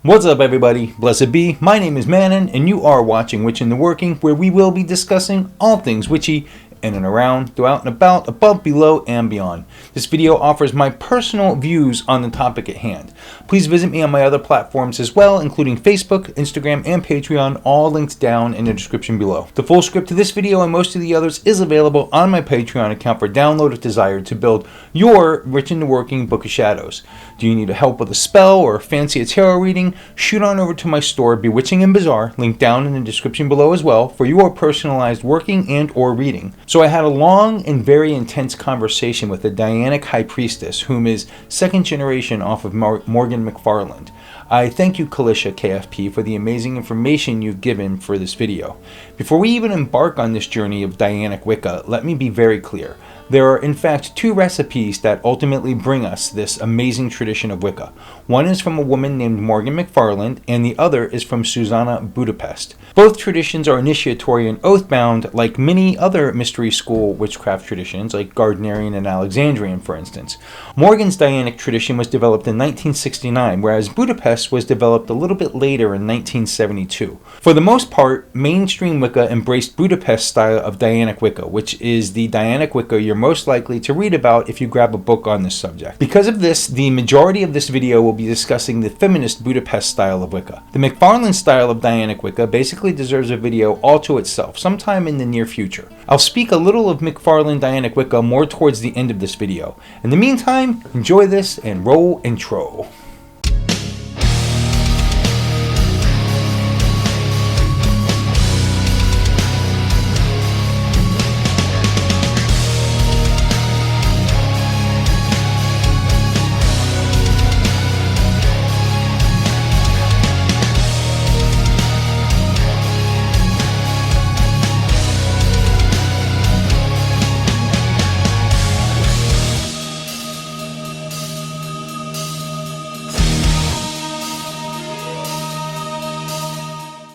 What's up everybody, blessed be, my name is Manon and you are watching Witch in the Working, where we will be discussing all things witchy in and around, throughout and about, above, below, and beyond. This video offers my personal views on the topic at hand. Please visit me on my other platforms as well, including Facebook, Instagram, and Patreon, all linked down in the description below. The full script to this video and most of the others is available on my Patreon account for download if desired to build your Witch in the Working Book of Shadows. Do you need help with a spell or fancy a tarot reading? Shoot on over to my store, Bewitching and Bizarre, linked down in the description below as well, for your personalized working and or reading. So I had a long and very intense conversation with the Dianic High Priestess, whom is second generation off of Morgan McFarland. I thank you, Kalisha KFP, for the amazing information you've given for this video. Before we even embark on this journey of Dianic Wicca, let me be very clear. There are in fact two recipes that ultimately bring us this amazing tradition of Wicca. One is from a woman named Morgan McFarland, and the other is from Susanna Budapest. Both traditions are initiatory and oath-bound, like many other mystery school witchcraft traditions, like Gardnerian and Alexandrian, for instance. Morgan's Dianic tradition was developed in 1969, whereas Budapest was developed a little bit later in 1972. For the most part, mainstream Wicca embraced Budapest's style of Dianic Wicca, which is the Dianic Wicca you're most likely to read about if you grab a book on this subject. Because of this, the majority of this video will be discussing the feminist Budapest style of Wicca. The McFarland style of Dianic Wicca basically deserves a video all to itself, sometime in the near future. I'll speak a little of McFarland Dianic Wicca more towards the end of this video. In the meantime, enjoy this and roll intro.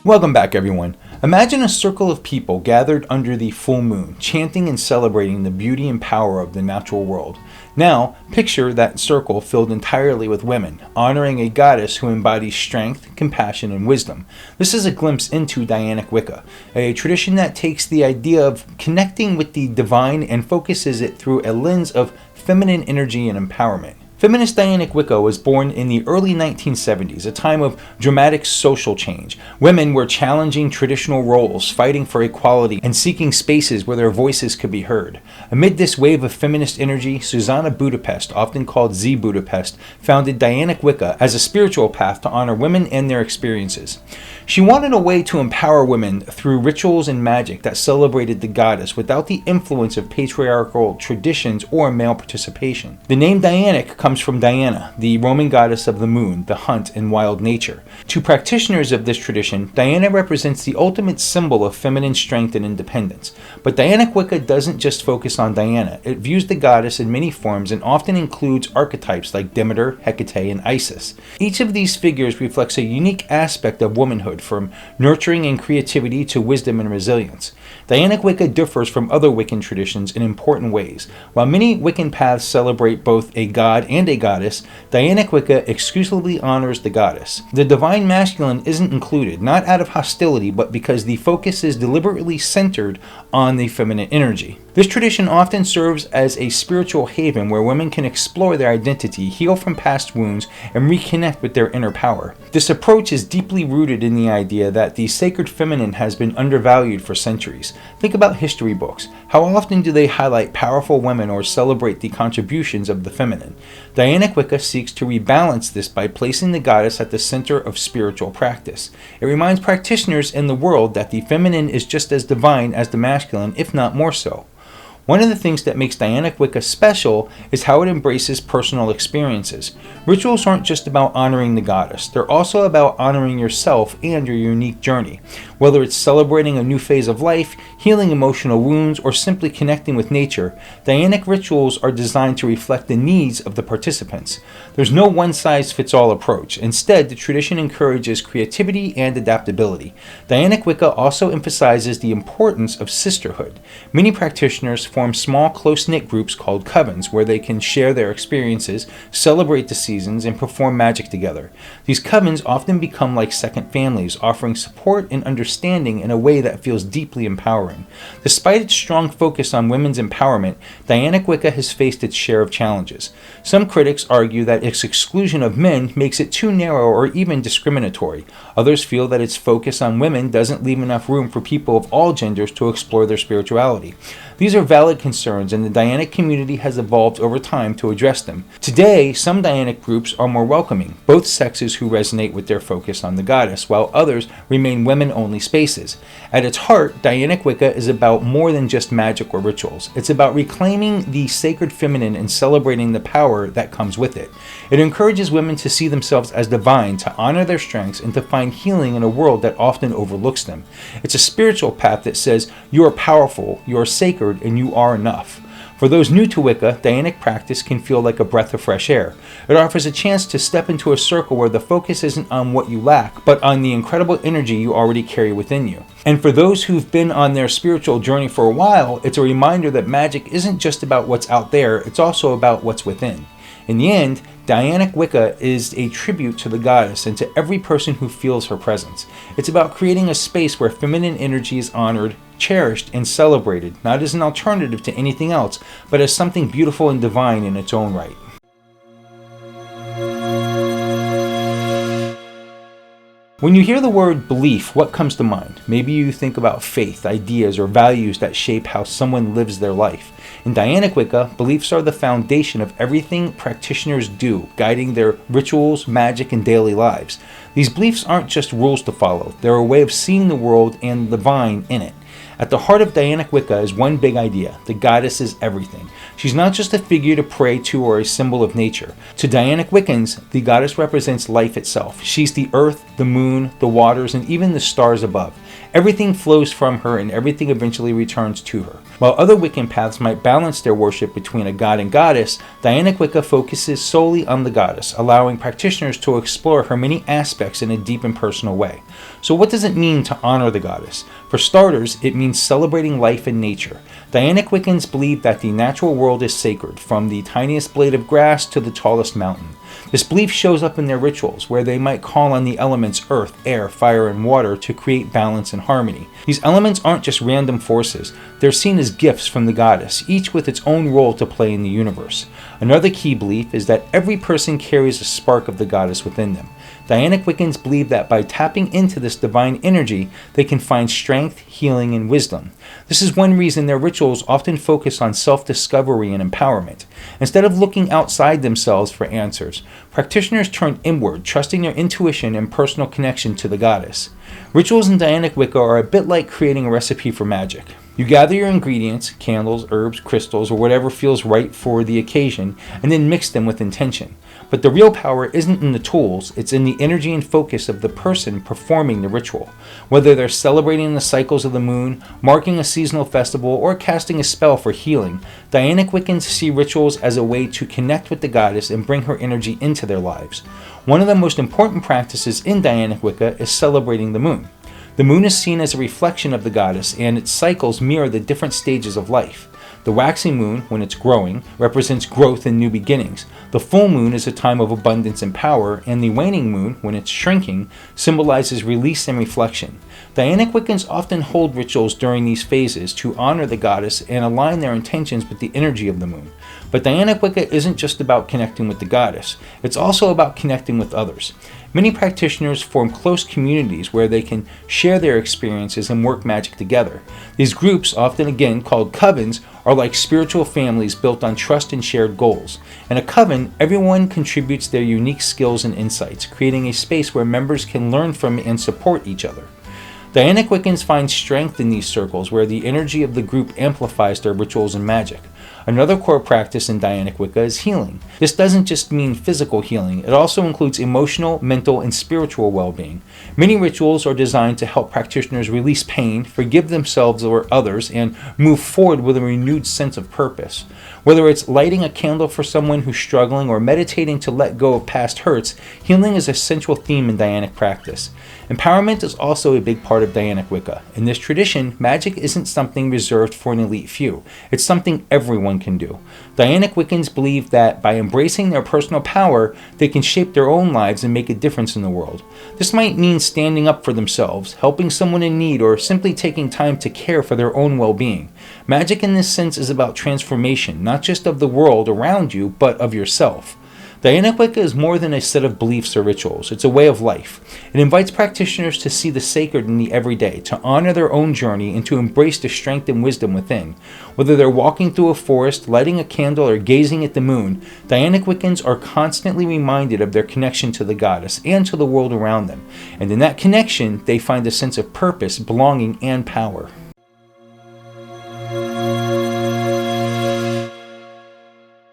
Welcome back everyone. Imagine a circle of people gathered under the full moon, chanting and celebrating the beauty and power of the natural world. Now, picture that circle filled entirely with women, honoring a goddess who embodies strength, compassion, and wisdom. This is a glimpse into Dianic Wicca, a tradition that takes the idea of connecting with the divine and focuses it through a lens of feminine energy and empowerment. Feminist Dianic Wicca was born in the early 1970s, a time of dramatic social change. Women were challenging traditional roles, fighting for equality, and seeking spaces where their voices could be heard. Amid this wave of feminist energy, Susanna Budapest, often called Z Budapest, founded Dianic Wicca as a spiritual path to honor women and their experiences. She wanted a way to empower women through rituals and magic that celebrated the goddess without the influence of patriarchal traditions or male participation. The name Dianic comes from Diana, the Roman goddess of the moon, the hunt, and wild nature. To practitioners of this tradition, Diana represents the ultimate symbol of feminine strength and independence. But Dianic Wicca doesn't just focus on Diana. It views the goddess in many forms and often includes archetypes like Demeter, Hecate, and Isis. Each of these figures reflects a unique aspect of womanhood, from nurturing and creativity to wisdom and resilience. Dianic Wicca differs from other Wiccan traditions in important ways. While many Wiccan paths celebrate both a god and a goddess, Dianic Wicca exclusively honors the goddess. The divine masculine isn't included, not out of hostility, but because the focus is deliberately centered on the feminine energy. This tradition often serves as a spiritual haven where women can explore their identity, heal from past wounds, and reconnect with their inner power. This approach is deeply rooted in the idea that the sacred feminine has been undervalued for centuries. Think about history books. How often do they highlight powerful women or celebrate the contributions of the feminine? Dianic Wicca seeks to rebalance this by placing the goddess at the center of spiritual practice. It reminds practitioners in the world that the feminine is just as divine as the masculine, if not more so. One of the things that makes Dianic Wicca special is how it embraces personal experiences. Rituals aren't just about honoring the goddess, they're also about honoring yourself and your unique journey. Whether it's celebrating a new phase of life, healing emotional wounds, or simply connecting with nature, Dianic rituals are designed to reflect the needs of the participants. There's no one-size-fits-all approach. Instead, the tradition encourages creativity and adaptability. Dianic Wicca also emphasizes the importance of sisterhood. Many practitioners form small, close-knit groups called covens, where they can share their experiences, celebrate the seasons, and perform magic together. These covens often become like second families, offering support and understanding in a way that feels deeply empowering. Despite its strong focus on women's empowerment, Dianic Wicca has faced its share of challenges. Some critics argue that its exclusion of men makes it too narrow or even discriminatory. Others feel that its focus on women doesn't leave enough room for people of all genders to explore their spirituality. These are valid concerns, and the Dianic community has evolved over time to address them. Today, some Dianic groups are more welcoming, both sexes who resonate with their focus on the goddess, while others remain women-only spaces. At its heart, Dianic Wicca is about more than just magic or rituals. It's about reclaiming the sacred feminine and celebrating the power that comes with it. It encourages women to see themselves as divine, to honor their strengths, and to find healing in a world that often overlooks them. It's a spiritual path that says, you are powerful, you are sacred, and you are enough. For those new to Wicca, Dianic practice can feel like a breath of fresh air. It offers a chance to step into a circle where the focus isn't on what you lack, but on the incredible energy you already carry within you. And for those who've been on their spiritual journey for a while, it's a reminder that magic isn't just about what's out there, it's also about what's within. In the end, Dianic Wicca is a tribute to the goddess and to every person who feels her presence. It's about creating a space where feminine energy is honored, cherished, and celebrated, not as an alternative to anything else, but as something beautiful and divine in its own right. When you hear the word belief, what comes to mind? Maybe you think about faith, ideas, or values that shape how someone lives their life. In Dianic Wicca, beliefs are the foundation of everything practitioners do, guiding their rituals, magic, and daily lives. These beliefs aren't just rules to follow, they're a way of seeing the world and the divine in it. At the heart of Dianic Wicca is one big idea: the goddess is everything. She's not just a figure to pray to or a symbol of nature. To Dianic Wiccans, the goddess represents life itself. She's the earth, the moon, the waters, and even the stars above. Everything flows from her, and everything eventually returns to her. While other Wiccan paths might balance their worship between a god and goddess, Dianic Wicca focuses solely on the goddess, allowing practitioners to explore her many aspects in a deep and personal way. So what does it mean to honor the goddess? For starters, it means celebrating life and nature. Dianic Wiccans believe that the natural world is sacred, from the tiniest blade of grass to the tallest mountain. This belief shows up in their rituals, where they might call on the elements earth, air, fire, and water to create balance and harmony. These elements aren't just random forces, they're seen as gifts from the goddess, each with its own role to play in the universe. Another key belief is that every person carries a spark of the goddess within them. Dianic Wiccans believe that by tapping into this divine energy, they can find strength, healing, and wisdom. This is one reason their rituals often focus on self-discovery and empowerment. Instead of looking outside themselves for answers, practitioners turn inward, trusting their intuition and personal connection to the goddess. Rituals in Dianic Wicca are a bit like creating a recipe for magic. You gather your ingredients, candles, herbs, crystals, or whatever feels right for the occasion, and then mix them with intention. But the real power isn't in the tools, it's in the energy and focus of the person performing the ritual. Whether they're celebrating the cycles of the moon, marking a seasonal festival, or casting a spell for healing, Dianic Wiccans see rituals as a way to connect with the goddess and bring her energy into their lives. One of the most important practices in Dianic Wicca is celebrating the moon. The moon is seen as a reflection of the goddess, and its cycles mirror the different stages of life. The waxing moon, when it's growing, represents growth and new beginnings. The full moon is a time of abundance and power, and the waning moon, when it's shrinking, symbolizes release and reflection. Dianic Wiccans often hold rituals during these phases to honor the goddess and align their intentions with the energy of the moon. But Dianic Wicca isn't just about connecting with the goddess, it's also about connecting with others. Many practitioners form close communities where they can share their experiences and work magic together. These groups, often again called covens, are like spiritual families built on trust and shared goals. In a coven, everyone contributes their unique skills and insights, creating a space where members can learn from and support each other. Dianic Wiccans find strength in these circles where the energy of the group amplifies their rituals and magic. Another core practice in Dianic Wicca is healing. This doesn't just mean physical healing, it also includes emotional, mental, and spiritual well-being. Many rituals are designed to help practitioners release pain, forgive themselves or others, and move forward with a renewed sense of purpose. Whether it's lighting a candle for someone who's struggling or meditating to let go of past hurts, healing is a central theme in Dianic practice. Empowerment is also a big part of Dianic Wicca. In this tradition, magic isn't something reserved for an elite few. It's something everyone can do. Dianic Wiccans believe that by embracing their personal power, they can shape their own lives and make a difference in the world. This might mean standing up for themselves, helping someone in need, or simply taking time to care for their own well-being. Magic in this sense is about transformation, not just of the world around you, but of yourself. Dianic Wicca is more than a set of beliefs or rituals. It's a way of life. It invites practitioners to see the sacred in the everyday, to honor their own journey, and to embrace the strength and wisdom within. Whether they're walking through a forest, lighting a candle, or gazing at the moon, Dianic Wiccans are constantly reminded of their connection to the goddess and to the world around them. And in that connection, they find a sense of purpose, belonging, and power.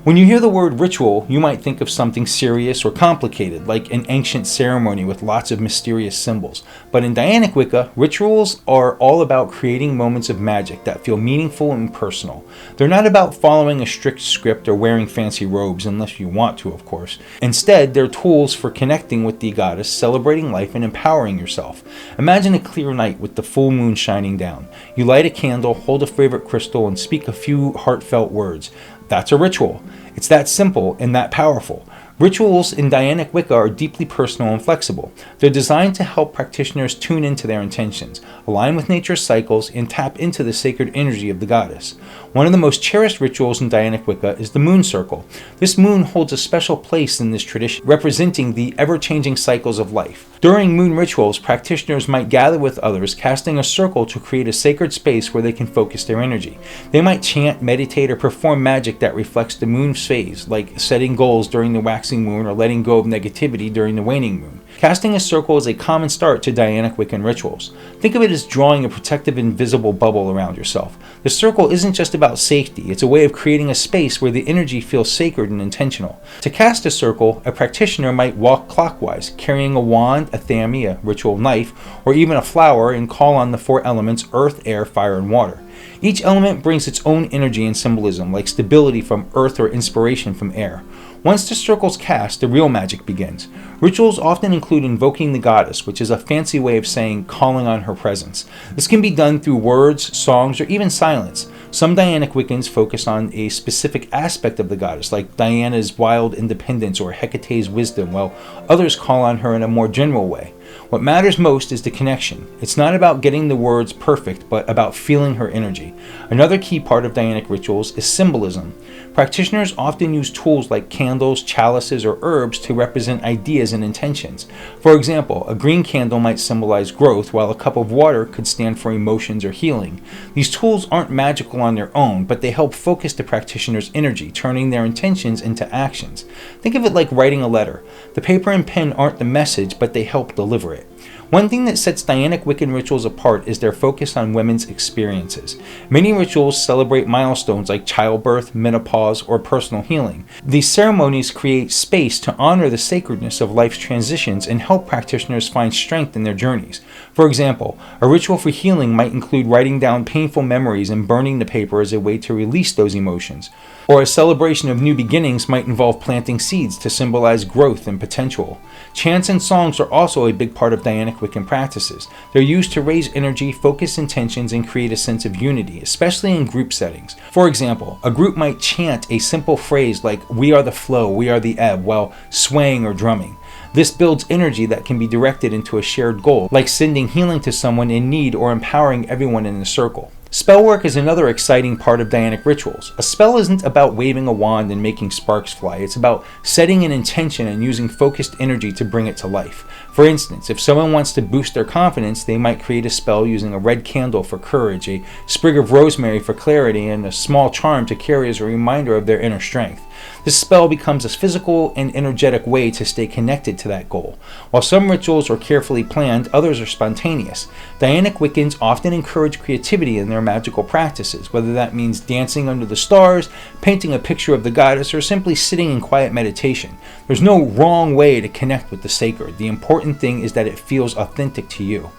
When you hear the word ritual, you might think of something serious or complicated, like an ancient ceremony with lots of mysterious symbols. But in Dianic Wicca, rituals are all about creating moments of magic that feel meaningful and personal. They're not about following a strict script or wearing fancy robes, unless you want to, of course. Instead, they're tools for connecting with the goddess, celebrating life, and empowering yourself. Imagine a clear night with the full moon shining down. You light a candle, hold a favorite crystal, and speak a few heartfelt words. That's a ritual. It's that simple and that powerful. Rituals in Dianic Wicca are deeply personal and flexible. They're designed to help practitioners tune into their intentions, align with nature's cycles, and tap into the sacred energy of the goddess. One of the most cherished rituals in Dianic Wicca is the moon circle. This moon holds a special place in this tradition, representing the ever-changing cycles of life. During moon rituals, practitioners might gather with others, casting a circle to create a sacred space where they can focus their energy. They might chant, meditate, or perform magic that reflects the moon's phase, like setting goals during the waxing moon or letting go of negativity during the waning moon. Casting a circle is a common start to Dianic Wiccan rituals. Think of it as drawing a protective invisible bubble around yourself. The circle isn't just about safety, it's a way of creating a space where the energy feels sacred and intentional. To cast a circle, a practitioner might walk clockwise, carrying a wand, a thami, a ritual knife, or even a flower, and call on the four elements: earth, air, fire, and water. Each element brings its own energy and symbolism, like stability from earth or inspiration from air. Once the circle's cast, the real magic begins. Rituals often include invoking the goddess, which is a fancy way of saying calling on her presence. This can be done through words, songs, or even silence. Some Dianic Wiccans focus on a specific aspect of the goddess, like Diana's wild independence or Hecate's wisdom, while others call on her in a more general way. What matters most is the connection. It's not about getting the words perfect, but about feeling her energy. Another key part of Dianic rituals is symbolism. Practitioners often use tools like candles, chalices, or herbs to represent ideas and intentions. For example, a green candle might symbolize growth, while a cup of water could stand for emotions or healing. These tools aren't magical on their own, but they help focus the practitioner's energy, turning their intentions into actions. Think of it like writing a letter. The paper and pen aren't the message, but they help deliver it. One thing that sets Dianic Wiccan rituals apart is their focus on women's experiences. Many rituals celebrate milestones like childbirth, menopause, or personal healing. These ceremonies create space to honor the sacredness of life's transitions and help practitioners find strength in their journeys. For example, a ritual for healing might include writing down painful memories and burning the paper as a way to release those emotions. Or a celebration of new beginnings might involve planting seeds to symbolize growth and potential. Chants and songs are also a big part of Dianic Wiccan practices. They're used to raise energy, focus intentions, and create a sense of unity, especially in group settings. For example, a group might chant a simple phrase like, "We are the flow, we are the ebb," while swaying or drumming. This builds energy that can be directed into a shared goal, like sending healing to someone in need or empowering everyone in the circle. Spell work is another exciting part of Dianic rituals. A spell isn't about waving a wand and making sparks fly. It's about setting an intention and using focused energy to bring it to life. For instance, if someone wants to boost their confidence, they might create a spell using a red candle for courage, a sprig of rosemary for clarity, and a small charm to carry as a reminder of their inner strength. This spell becomes a physical and energetic way to stay connected to that goal. While some rituals are carefully planned, others are spontaneous. Dianic Wiccans often encourage creativity in their magical practices, whether that means dancing under the stars, painting a picture of the goddess, or simply sitting in quiet meditation. There's no wrong way to connect with the sacred. The important thing is that it feels authentic to you.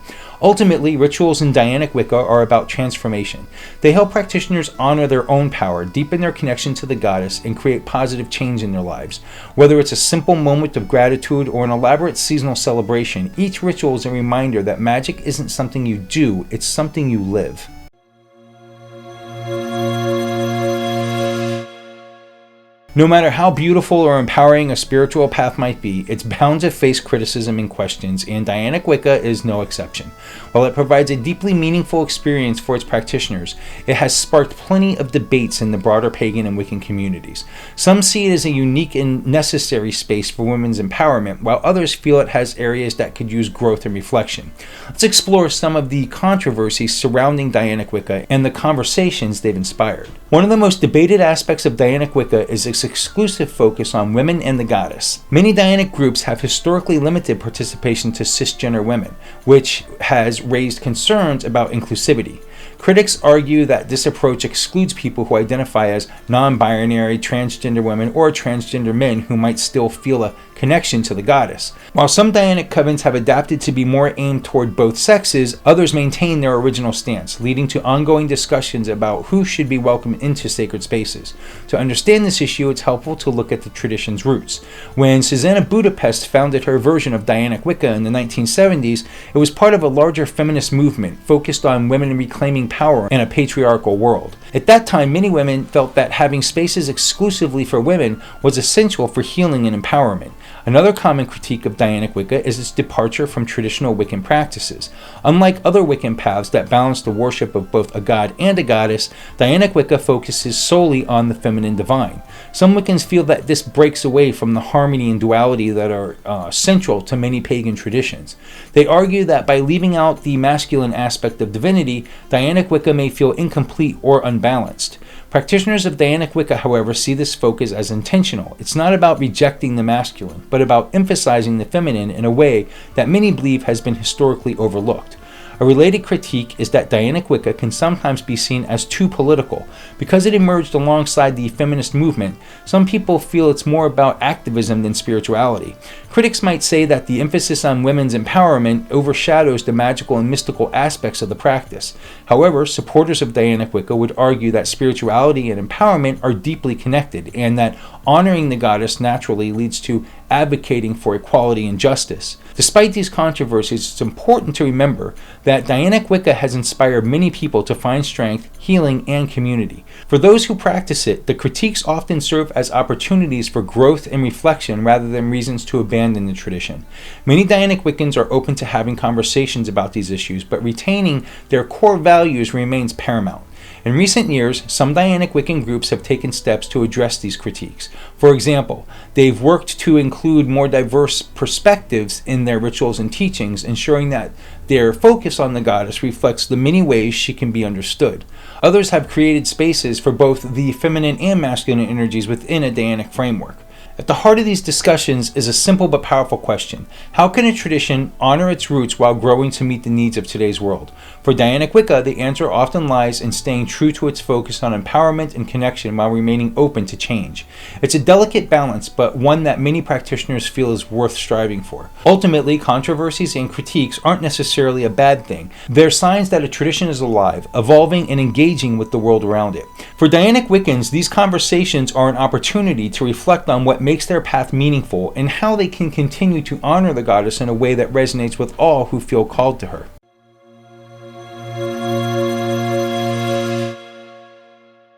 Ultimately, rituals in Dianic Wicca are about transformation. They help practitioners honor their own power, deepen their connection to the goddess, and create positive change in their lives. Whether it's a simple moment of gratitude or an elaborate seasonal celebration, each ritual is a reminder that magic isn't something you do, it's something you live. No matter how beautiful or empowering a spiritual path might be, it's bound to face criticism and questions, and Dianic Wicca is no exception. While it provides a deeply meaningful experience for its practitioners, it has sparked plenty of debates in the broader pagan and Wiccan communities. Some see it as a unique and necessary space for women's empowerment, while others feel it has areas that could use growth and reflection. Let's explore some of the controversies surrounding Dianic Wicca and the conversations they've inspired. One of the most debated aspects of Dianic Wicca is its exclusive focus on women and the goddess. Many Dianic groups have historically limited participation to cisgender women, which has raised concerns about inclusivity. Critics argue that this approach excludes people who identify as non-binary, transgender women, or transgender men who might still feel a connection to the goddess. While some Dianic covens have adapted to be more aimed toward both sexes, others maintain their original stance, leading to ongoing discussions about who should be welcomed into sacred spaces. To understand this issue, it's helpful to look at the tradition's roots. When Susanna Budapest founded her version of Dianic Wicca in the 1970s, it was part of a larger feminist movement focused on women reclaiming power in a patriarchal world. At that time, many women felt that having spaces exclusively for women was essential for healing and empowerment. Another common critique of Dianic Wicca is its departure from traditional Wiccan practices. Unlike other Wiccan paths that balance the worship of both a god and a goddess, Dianic Wicca focuses solely on the feminine divine. Some Wiccans feel that this breaks away from the harmony and duality that are central to many pagan traditions. They argue that by leaving out the masculine aspect of divinity, Dianic Wicca may feel incomplete or unbalanced. Practitioners of Dianic Wicca, however, see this focus as intentional. It's not about rejecting the masculine, but about emphasizing the feminine in a way that many believe has been historically overlooked. A related critique is that Dianic Wicca can sometimes be seen as too political. Because it emerged alongside the feminist movement, some people feel it's more about activism than spirituality. Critics might say that the emphasis on women's empowerment overshadows the magical and mystical aspects of the practice. However, supporters of Dianic Wicca would argue that spirituality and empowerment are deeply connected, and that honoring the goddess naturally leads to advocating for equality and justice. Despite these controversies, it's important to remember that Dianic Wicca has inspired many people to find strength, healing, and community. For those who practice it, the critiques often serve as opportunities for growth and reflection rather than reasons to abandon the tradition. Many Dianic Wiccans are open to having conversations about these issues, but retaining their core values remains paramount. In recent years, some Dianic Wiccan groups have taken steps to address these critiques. For example, they've worked to include more diverse perspectives in their rituals and teachings, ensuring that their focus on the goddess reflects the many ways she can be understood. Others have created spaces for both the feminine and masculine energies within a Dianic framework. At the heart of these discussions is a simple but powerful question. How can a tradition honor its roots while growing to meet the needs of today's world? For Dianic Wicca, the answer often lies in staying true to its focus on empowerment and connection while remaining open to change. It's a delicate balance, but one that many practitioners feel is worth striving for. Ultimately, controversies and critiques aren't necessarily a bad thing. They're signs that a tradition is alive, evolving, and engaging with the world around it. For Dianic Wiccans, these conversations are an opportunity to reflect on what makes their path meaningful and how they can continue to honor the goddess in a way that resonates with all who feel called to her.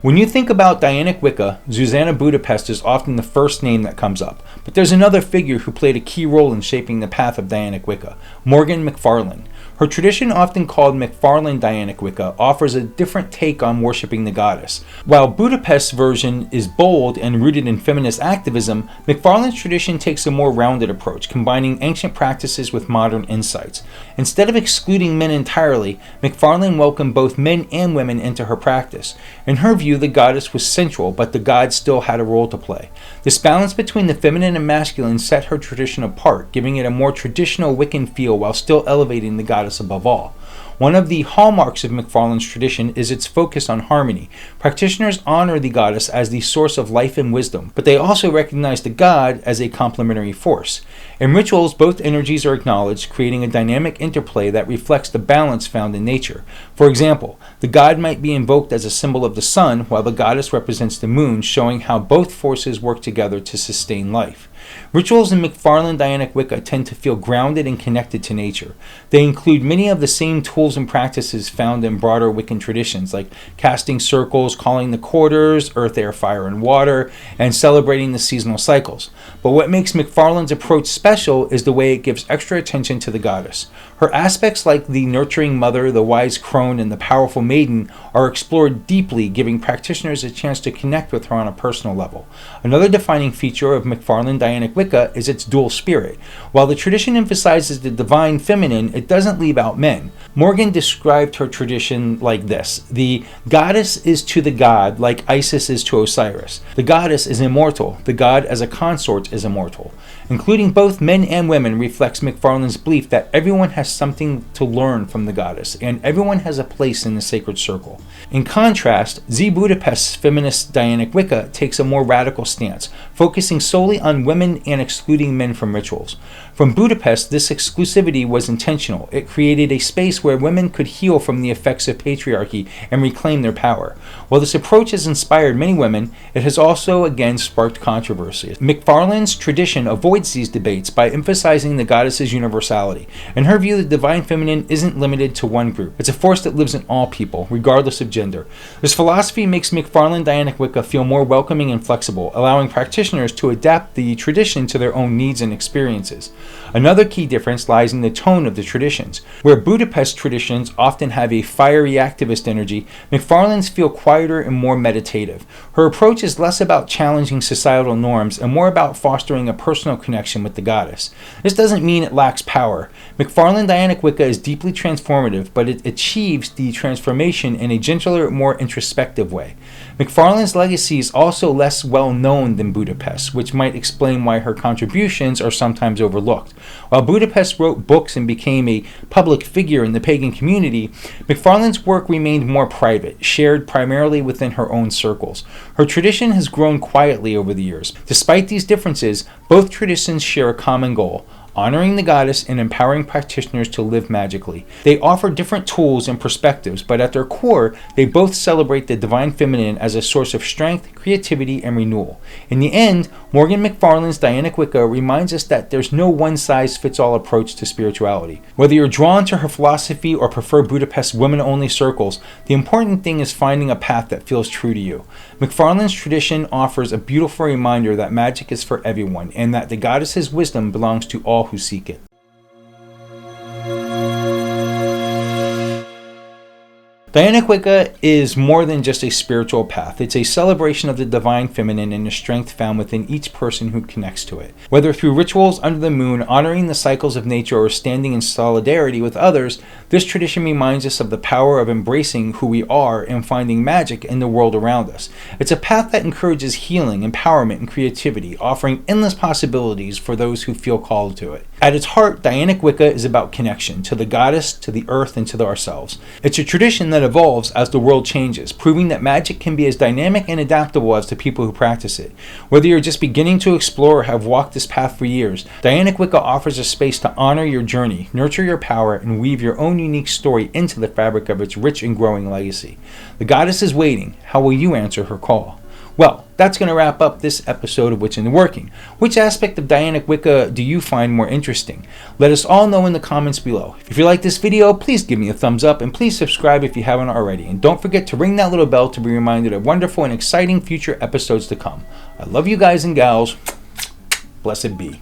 When you think about Dianic Wicca, Susanna Budapest is often the first name that comes up, but there's another figure who played a key role in shaping the path of Dianic Wicca, Morgan McFarlane. Her tradition, often called McFarlane Dianic Wicca, offers a different take on worshipping the goddess. While Budapest's version is bold and rooted in feminist activism, McFarlane's tradition takes a more rounded approach, combining ancient practices with modern insights. Instead of excluding men entirely, McFarlane welcomed both men and women into her practice. In her view, the goddess was central, but the god still had a role to play. This balance between the feminine and masculine set her tradition apart, giving it a more traditional Wiccan feel while still elevating the goddess above all. One of the hallmarks of McFarlane's tradition is its focus on harmony. Practitioners honor the goddess as the source of life and wisdom, but they also recognize the god as a complementary force. In rituals, both energies are acknowledged, creating a dynamic interplay that reflects the balance found in nature. For example, the god might be invoked as a symbol of the sun, while the goddess represents the moon, showing how both forces work together to sustain life. Rituals in McFarlane Dianic Wicca tend to feel grounded and connected to nature. They include many of the same tools and practices found in broader Wiccan traditions, like casting circles, calling the quarters, earth, air, fire, and water, and celebrating the seasonal cycles. But what makes McFarlane's approach special is the way it gives extra attention to the goddess. Her aspects like the nurturing mother, the wise crone, and the powerful maiden are explored deeply, giving practitioners a chance to connect with her on a personal level. Another defining feature of McFarlane Dianic Wicca is its dual spirit. While the tradition emphasizes the divine feminine, it doesn't leave out men. Morgan described her tradition like this: the goddess is to the god like Isis is to Osiris. The goddess is immortal. The god as a consort is immortal. Including both men and women reflects McFarlane's belief that everyone has something to learn from the goddess, and everyone has a place in the sacred circle. In contrast, Z Budapest's feminist Dianic Wicca takes a more radical stance, focusing solely on women and excluding men from rituals. From Budapest, this exclusivity was intentional. It created a space where women could heal from the effects of patriarchy and reclaim their power. While this approach has inspired many women, it has also again sparked controversy. McFarlane's tradition avoids these debates by emphasizing the goddess's universality. In her view, the divine feminine isn't limited to one group. It's a force that lives in all people, regardless of gender. This philosophy makes McFarlane Dianic Wicca feel more welcoming and flexible, allowing practitioners to adapt the tradition to their own needs and experiences. Another key difference lies in the tone of the traditions. Where Budapest traditions often have a fiery activist energy, McFarlane's feel quieter and more meditative. Her approach is less about challenging societal norms and more about fostering a personal connection with the goddess. This doesn't mean it lacks power. McFarlane Dianic Wicca is deeply transformative, but it achieves the transformation in a gentler, more introspective way. McFarlane's legacy is also less well known than Budapest, which might explain why her contributions are sometimes overlooked. While Budapest wrote books and became a public figure in the pagan community, McFarlane's work remained more private, shared primarily within her own circles. Her tradition has grown quietly over the years. Despite these differences, both traditions share a common goal: honoring the goddess and empowering practitioners to live magically. They offer different tools and perspectives, but at their core, they both celebrate the divine feminine as a source of strength, creativity, and renewal. In the end, Morgan McFarlane's Dianic Wicca reminds us that there's no one-size-fits-all approach to spirituality. Whether you're drawn to her philosophy or prefer Budapest's women-only circles, the important thing is finding a path that feels true to you. McFarlane's tradition offers a beautiful reminder that magic is for everyone, and that the goddess's wisdom belongs to all who seek it. Dianic Wicca is more than just a spiritual path. It's a celebration of the divine feminine and the strength found within each person who connects to it. Whether through rituals under the moon, honoring the cycles of nature, or standing in solidarity with others, this tradition reminds us of the power of embracing who we are and finding magic in the world around us. It's a path that encourages healing, empowerment, and creativity, offering endless possibilities for those who feel called to it. At its heart, Dianic Wicca is about connection to the goddess, to the earth, and to ourselves. It's a tradition that evolves as the world changes, proving that magic can be as dynamic and adaptable as the people who practice it. Whether you're just beginning to explore or have walked this path for years, Dianic Wicca offers a space to honor your journey, nurture your power, and weave your own unique story into the fabric of its rich and growing legacy. The goddess is waiting. How will you answer her call? Well, that's going to wrap up this episode of Witch in the Working. Which aspect of Dianic Wicca do you find more interesting? Let us all know in the comments below. If you like this video, please give me a thumbs up and please subscribe if you haven't already. And don't forget to ring that little bell to be reminded of wonderful and exciting future episodes to come. I love you guys and gals. Blessed be.